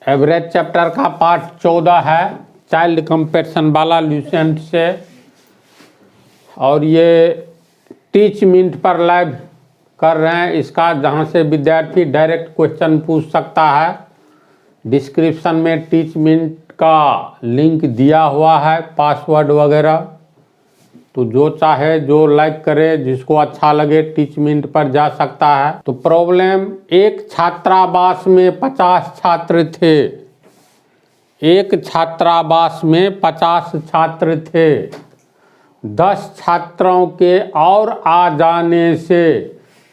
Average chapter का part 14 है, child comparison वाला ल्यूसेंट से। और ये टीच मिनट पर लाइव कर रहे हैं इसका, जहाँ से विद्यार्थी डायरेक्ट क्वेश्चन पूछ सकता है। डिस्क्रिप्शन में टीच मिनट का लिंक दिया हुआ है, पासवर्ड वगैरह। तो जो चाहे जो लाइक करे, जिसको अच्छा लगे टीच मिनट पर जा सकता है। तो प्रॉब्लम, एक छात्रावास में 50 छात्र थे। एक छात्रावास में 50 छात्र थे। 10 छात्रों के और आ जाने से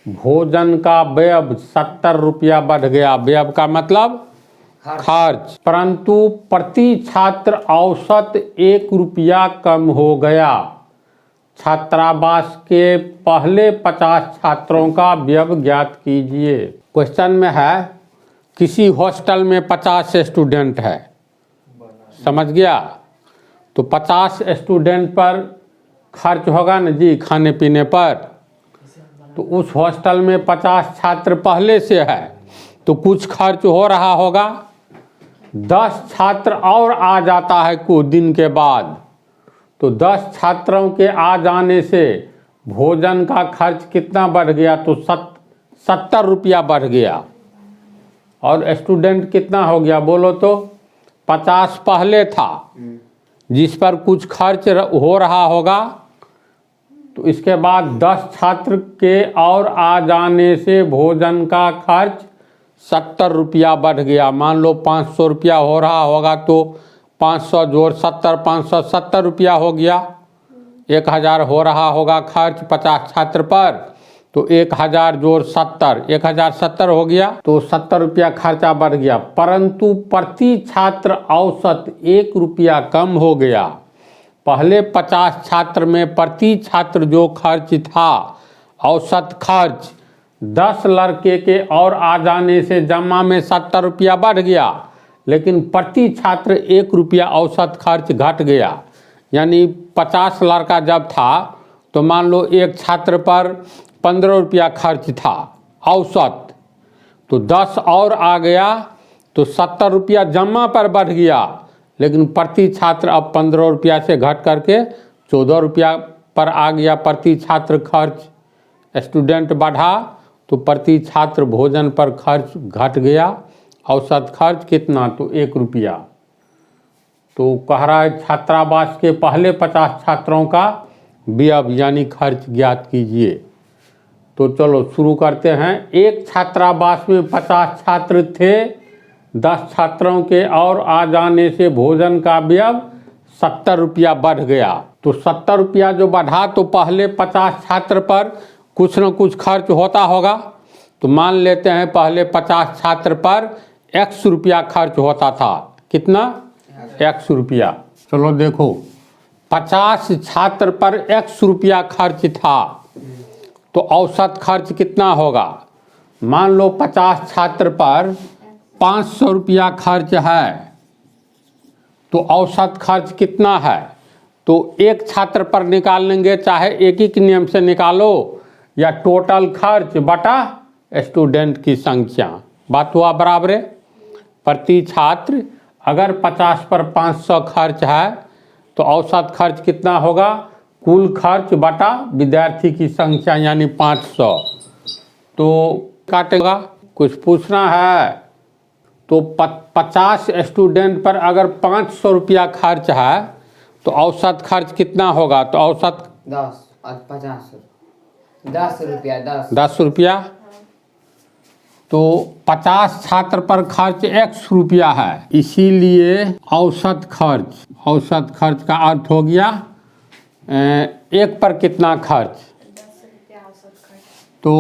भोजन का व्यय 70 रुपया बढ़ गया। व्यय का मतलब खर्च। परंतु प्रति छात्र औसत 1 रुपया कम हो गया। छात्रावास के पहले 50 छात्रों का व्यय ज्ञात कीजिए। क्वेश्चन में है, किसी हॉस्टल में 50 स्टूडेंट है, समझ गया? तो 50 स्टूडेंट पर खर्च होगा ना जी, खाने पीने पर। तो उस हॉस्टल में 50 छात्र पहले से है, तो कुछ खर्च हो रहा होगा। 10 छात्र और आ जाता है कुछ दिन के बाद, तो 10 छात्रों के आ जाने से भोजन का खर्च कितना बढ़ गया? तो 70 रुपया बढ़ गया। और स्टूडेंट कितना हो गया बोलो तो? 50 पहले था, जिस पर कुछ खर्च हो रहा होगा। तो इसके बाद 10 छात्र के और आ जाने से भोजन का खर्च 70 रुपया बढ़ गया। मान लो 500 रुपया हो रहा होगा, तो 500 जोड़ 70, 570 रुपया हो गया। 1000 हो रहा होगा खर्च 50 छात्र पर, तो 1000 जोड़ 70, 1070 हो गया। तो 70 रुपया खर्चा बढ़ गया। परंतु प्रति छात्र औसत 1 रुपया कम हो गया। पहले 50 छात्र में प्रति छात्र जो खर्च था, औसत खर्च 10 लड़के के और आ जाने से जमा में 70 रुपया बढ़ गया। लेकिन प्रति छात्र 1 रुपया औसत खर्च घट गया। यानी 50 लड़का जब था, तो मान लो एक छात्र पर 15 रुपया खर्च था औसत, तो 10 और आ गया तो 70 रुपया जमा पर बढ़ गया। लेकिन प्रति छात्र अब 15 रुपया से घट करके 14 रुपया पर आ गया प्रति छात्र खर्च। स्टूडेंट बढ़ा तो प्रति छात्र भोजन पर खर्च घट गया। औसत खर्च कितना? तो 1 रुपया। तो कह रहा है छात्रावास के पहले 50 छात्रों का व्यय यानी खर्च ज्ञात कीजिए। तो चलो शुरू करते हैं। एक छात्रावास में 50 छात्र थे। 10 छात्रों के और आ जाने से भोजन का व्यय 70 रुपया बढ़ गया। तो 70 रुपया जो बढ़ा, तो पहले 50 छात्र पर कुछ न कुछ खर्च होता होगा। तो मान लेते हैं पहले 50 छात्र पर 100 रुपया खर्च होता था। कितना? 100 रुपया। चलो देखो, 50 छात्र पर 100 रुपया खर्च था, तो औसत खर्च कितना होगा? मान लो 50 छात्र पर 500 रुपया खर्च है, तो औसत खर्च कितना है? तो एक छात्र पर निकाल लेंगे, चाहे एक ही नियम से निकालो, या टोटल खर्च बटा स्टूडेंट की संख्या। बात हुआ बराबर है। प्रति छात्र अगर 50 पर 500 खर्च है, तो औसत खर्च कितना होगा? कुल खर्च बटा विद्यार्थी की संख्या यानी 500। तो काटेगा। कुछ पूछना है? तो 50 स्टूडेंट पर अगर 500 रुपया खर्च है, तो औसत खर्च कितना होगा? तो औसत 10 रुपया। तो 50 छात्र पर खर्च 100 रुपया है, इसीलिए औसत खर्च का अर्थ हो गया एक पर कितना खर्च? 10 रुपया औसत खर्च। तो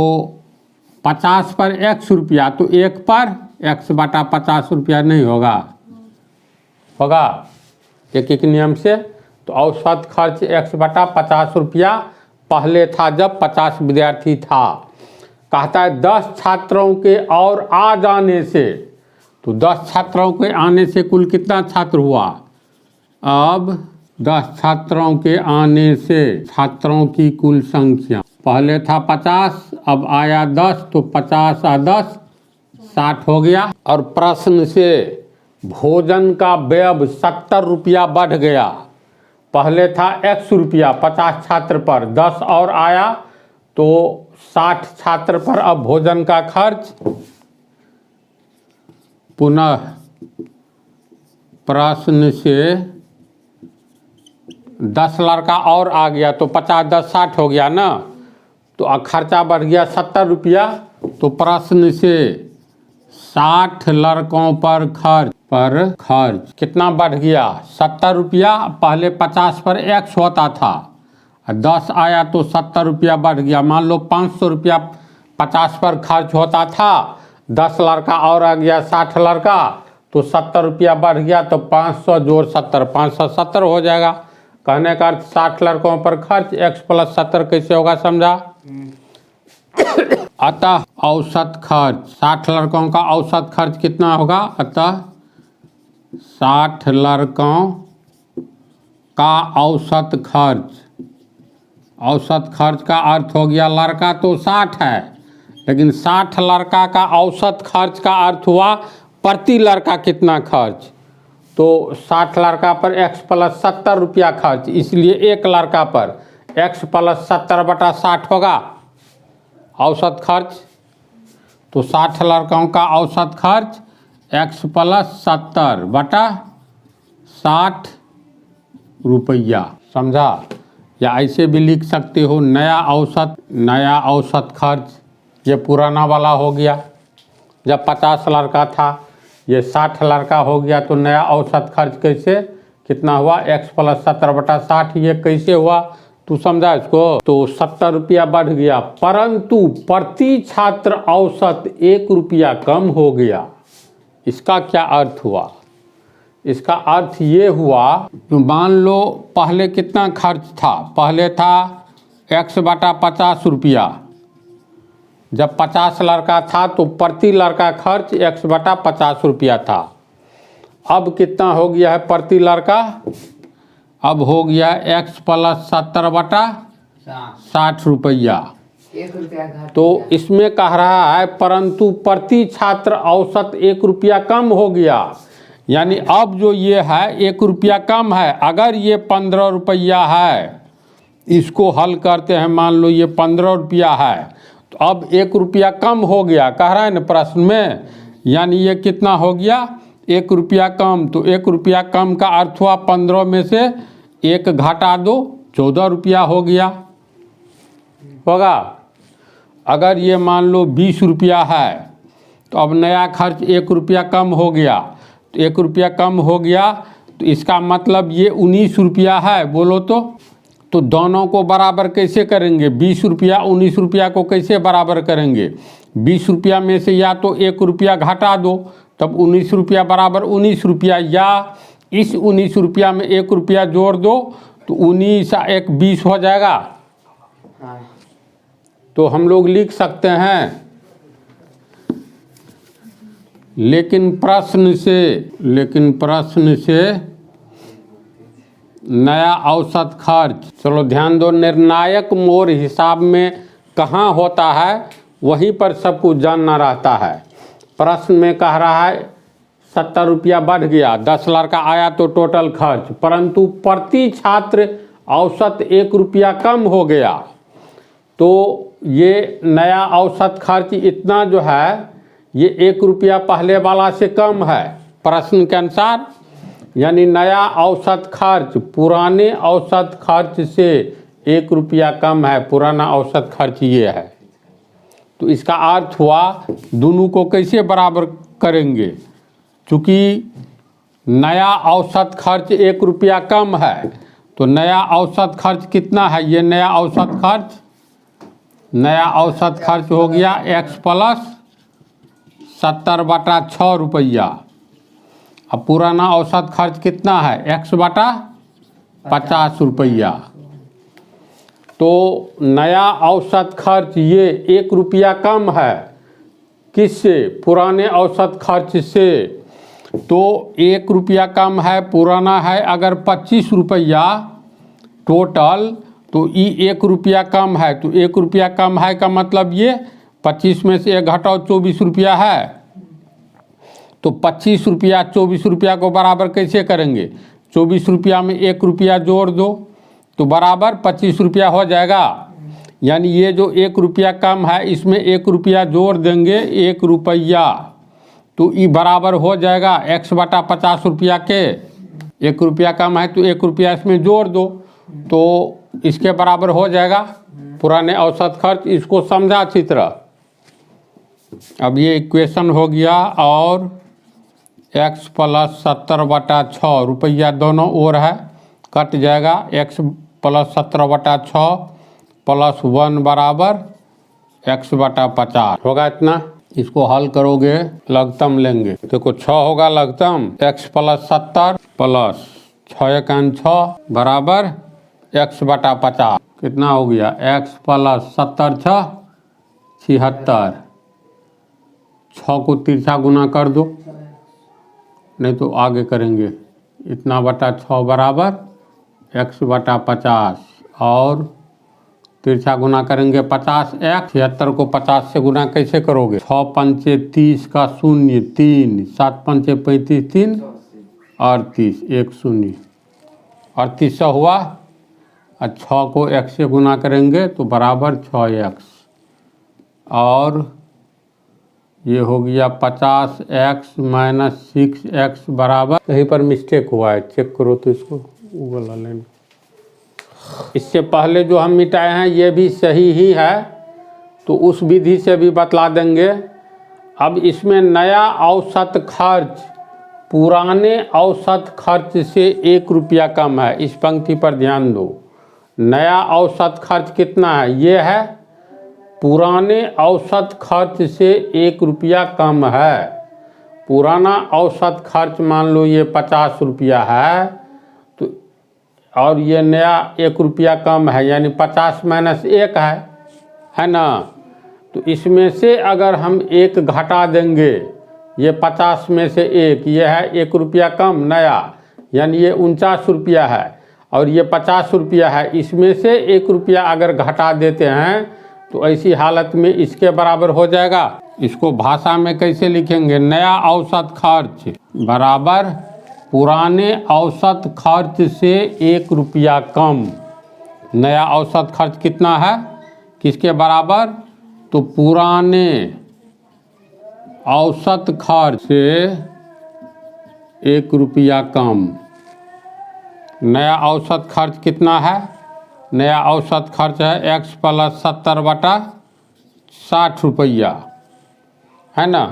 50 पर 100 रुपया, तो 1 पर 100 बटा 50 रुपया नहीं होगा? होगा एक नियम से। तो औसत खर्च 100 बटा 50 रुपया पहले था जब 50 विद्यार्थी था। कहता है 10 छात्रों के और आ जाने से, तो 10 छात्रों के आने से कुल कितना छात्र हुआ? अब 10 छात्रों के आने से छात्रों की कुल संख्या, पहले था 50, अब आया 10, तो 50 और 10 60 हो गया। और प्रश्न से भोजन का व्यय 70 रुपया बढ़ गया। पहले था 100 रुपया 50 छात्र पर, 10 और आया तो 60 छात्र पर अब भोजन का खर्च। पुनः प्रश्न से 10 लड़का और आ गया तो 50 10 60 हो गया ना, तो खर्चा बढ़ गया 70 रुपया। तो प्रश्न से 60 लड़कों पर खर्च कितना बढ़ गया 70 रुपया। पहले 50 पर 100 होता था, 10 आया तो 70 रुपया बढ़ गया। मान लो 500 रुपया 50 पर खर्च होता था, 10 लड़का और आ गया 60 लड़का तो 70 रुपया बढ़ गया। तो 500 जोड़ 70 570 हो जाएगा। कहने का अर्थ 60 लड़कों पर खर्च x + 70 कैसे होगा, समझा। अतः औसत खर्च 60 लड़कों का औसत खर्च कितना होगा। अतः 60 लड़कों का औसत खर्च का अर्थ हो गया, लड़का तो 60 है लेकिन 60 लड़का का औसत खर्च का अर्थ हुआ प्रति लड़का कितना खर्च। तो 60 लड़का पर x + 70 रुपया खर्च, इसलिए एक लड़का पर x + 70/60 होगा औसत खर्च। तो 60 लड़कों का औसत खर्च x + 70/60 रुपया, समझा। या ऐसे भी लिख सकते हो नया औसत खर्च, ये पुराना वाला हो गया। जब 50 लड़का था ये 60 लड़का हो गया तो नया औसत खर्च कैसे कितना हुआ x + 70/60। ये कैसे हुआ तू समझा इसको। तो 70 रुपया बढ़ गया परंतु प्रति छात्र औसत 1 रुपया कम हो गया। इसका क्या अर्थ हुआ। इसका अर्थ ये हुआ, मान लो पहले कितना खर्च था, पहले था x/50 रुपया। जब 50 लड़का था तो प्रति लड़का खर्च x/50 रुपया था। अब कितना हो गया है प्रति लड़का, अब हो गया x + 70/60 रुपया। 1 रुपया घट तो इसमें कह रहा है परंतु प्रति छात्र औसत 1 रुपया कम हो गया। यानी अब जो ये है 1 रुपया कम है। अगर ये 15 रुपया है, इसको हल करते हैं, मान लो ये 15 रुपया है तो अब 1 रुपया कम हो गया, कह रहा है ना प्रश्न में। यानी ये कितना हो गया 1 रुपया कम। तो 1 रुपया कम का अर्थ हुआ 15 में से 1 घटा दो 14 रुपया हो गया होगा। अगर ये मान लो 20 रुपया है तो अब नया खर्च 1 रुपया कम हो गया। तो 1 रुपया कम हो गया तो इसका मतलब ये 19 रुपया है। बोलो तो दोनों को बराबर कैसे करेंगे, 20 रुपया 19 रुपया को कैसे बराबर करेंगे। 20 रुपया में से या तो 1 रुपया घटा दो तब 19 रुपया बराबर 19 रुपया, या इस 19 रुपया में 1 रुपया जोड़ दो तो 19 × 1 20 हो जाएगा। हाँ। तो हम लोग लिख सकते हैं। लेकिन प्रश्न से नया औसत खर्च, चलो ध्यान दो, निर्णायक मोड़ हिसाब में कहाँ होता है वहीं पर सब कुछ जानना रहता है। प्रश्न में कह रहा है 70 रुपया बढ़ गया, 10 लड़का आया तो टोटल खर्च, परंतु प्रति छात्र औसत 1 रुपया कम हो गया। तो ये नया औसत खर्च इतना जो है ये 1 रुपया पहले वाला से कम है प्रश्न के अनुसार। यानी नया औसत खर्च पुराने औसत खर्च से 1 रुपया कम है, पुराना औसत खर्च ये है। तो इसका अर्थ हुआ दोनों को कैसे बराबर करेंगे, चूँकि नया औसत खर्च 1 रुपया कम है तो नया औसत खर्च कितना है। ये नया औसत खर्च हो गया x + 70/6 रुपया। अब पुराना औसत खर्च कितना है x/50 रुपया। तो नया औसत खर्च ये 1 रुपया कम है किससे, पुराने औसत खर्च से। तो 1 रुपया कम है, पुराना है अगर 25 रुपया टोटल, तो ये 1 रुपया कम है। तो 1 रुपया कम है का मतलब ये 25 में से 1 घटाओ 24 रुपया है। तो 25 रुपया 24 रुपया को बराबर कैसे करेंगे? 24 रुपया में 1 रुपया जोड़ दो तो बराबर 25 रुपया हो जाएगा। यानी ये जो 1 रुपया कम है इसमें 1 रुपया जोड़ देंगे 1 रुपया, तो ये बराबर हो जाएगा x बटा 50 रुपया के। 1 रुपया कम है तो 1 रुपया इसमें जोड़ दो तो इसके बराबर हो जाएगा पुराने औसत खर्च। इसको समझा अच्छी तरह। अब ये इक्वेशन हो गया और x प्लस 70 बटा 6 रुपया दोनों ओर है, कट जाएगा। x प्लस 17 बटा 6 प्लस 1 बराबर x बटा 50 होगा इतना। इसको हल करोगे लघुत्तम लेंगे, देखो 6 होगा लघुत्तम, x प्लस 70 प्लस 6 बराबर x बटा 50 कितना हो गया? x प्लस 70 76, 6 को तिरछा गुना कर दो, नहीं तो आगे करेंगे। इतना बटा 6 बराबर x बटा 50 और तिरछा गुना करेंगे 50x। 76 को 50 से गुना कैसे करोगे? 6 पंचे 30 का 0 3, 7 पंचे 35 3 38 1 0 3800 हुआ। और 6 को x से गुना करेंगे तो बराबर 6x और ये हो गया 50x माइनस 6x बराबर। कहीं पर मिस्टेक हुआ है, चेक करो तो इसको गूगल वाले। इससे पहले जो हम मिटाए हैं ये भी सही ही है, तो उस विधि से भी बतला देंगे। अब इसमें नया औसत खर्च पुराने औसत खर्च से 1 रुपया कम है। इस पंक्ति पर ध्यान दो। नया औसत खर्च कितना है? ये है पुराने औसत खर्च से 1 रुपया कम है। पुराना औसत खर्च मान लो ये 50 रुपया है, तो और ये नया 1 रुपया कम है, यानी 50 माइनस 1 है ना। तो इसमें से अगर हम 1 घटा देंगे, ये 50 में से 1, ये है 1 रुपया कम नया, यानी ये 49 रुपया है और ये 50 रुपया है। इसमें से 1 रुपया अगर घटा देते हैं तो ऐसी हालत में इसके बराबर हो जाएगा। इसको भाषा में कैसे लिखेंगे? नया औसत खर्च बराबर पुराने औसत खर्च से 1 रुपया कम। नया औसत खर्च कितना है, किसके बराबर? तो पुराने औसत खर्च से 1 रुपया कम। नया औसत खर्च कितना है? नया औसत खर्च है x प्लस 70 बटा 60 रुपया, है ना।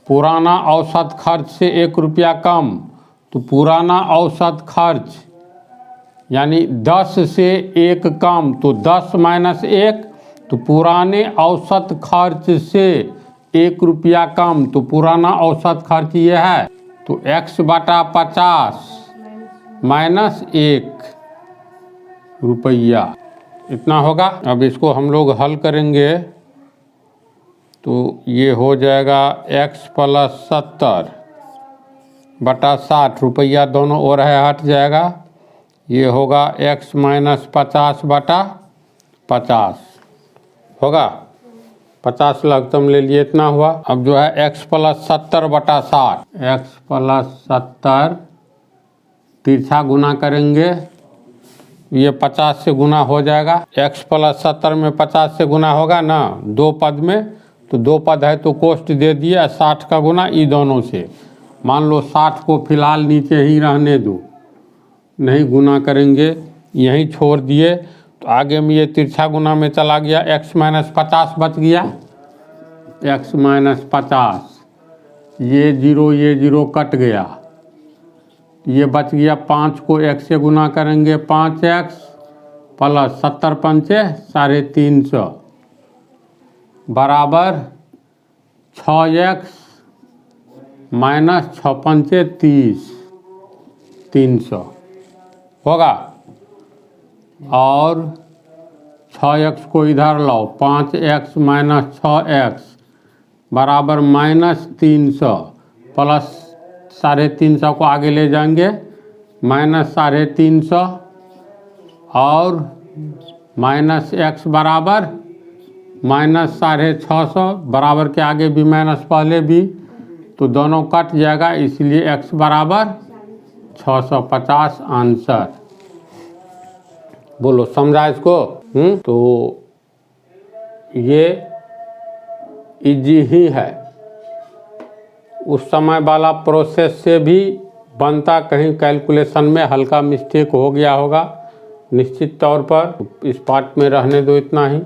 पुराना औसत खर्च से 1 रुपया कम, तो पुराना औसत खर्च यानी 10 से 1 कम, तो 10 माइनस 1, तो पुराने औसत खर्च से 1 रुपया कम, तो पुराना औसत खर्च ये है, तो x बटा 50 माइनस 1 रुपया इतना होगा। अब इसको हम लोग हल करेंगे तो ये हो जाएगा x प्लस 70 बटा 60 रुपया दोनों ओर है, हट जाएगा। ये होगा x माइनस 50 बटा 50 होगा। 50 लघुत्तम ले लिए, इतना हुआ। अब जो है x प्लस 70 बटा 60, x प्लस 70 तिरछा गुना करेंगे, ये 50 से गुना हो जाएगा। x प्लस 70 में 50 से गुना होगा ना, 2 पद में, तो 2 पद है तो कोष्ठ दे दिए, 60 का गुना ई दोनों से। मान लो 60 को फिलहाल नीचे ही रहने दो, नहीं गुना करेंगे, यहीं छोड़ दिए, तो आगे में ये तिरछा गुना में चला गया, x माइनस 50 बच गया। x माइनस 50, ये 0 कट गया, ये बच गया। 5 को x से गुना करेंगे, 5x प्लस 70 पंचे 350 बराबर 6x माइनस 6 पंचे 30 300 होगा। और 6x को इधर लाओ, 5x माइनस 6x बराबर माइनस 300 प्लस 350 को आगे ले जाएंगे, माइनस 350 और माइनस x बराबर माइनस 650 बराबर के आगे भी माइनस पहले भी, तो दोनों कट जाएगा, इसलिए x बराबर 650 आंसर। बोलो समझा इसको? तो ये इजी ही है। उस समय वाला प्रोसेस से भी बनता, कहीं कैलकुलेशन में हल्का मिस्टेक हो गया होगा निश्चित तौर पर। इस पार्ट में रहने दो इतना ही।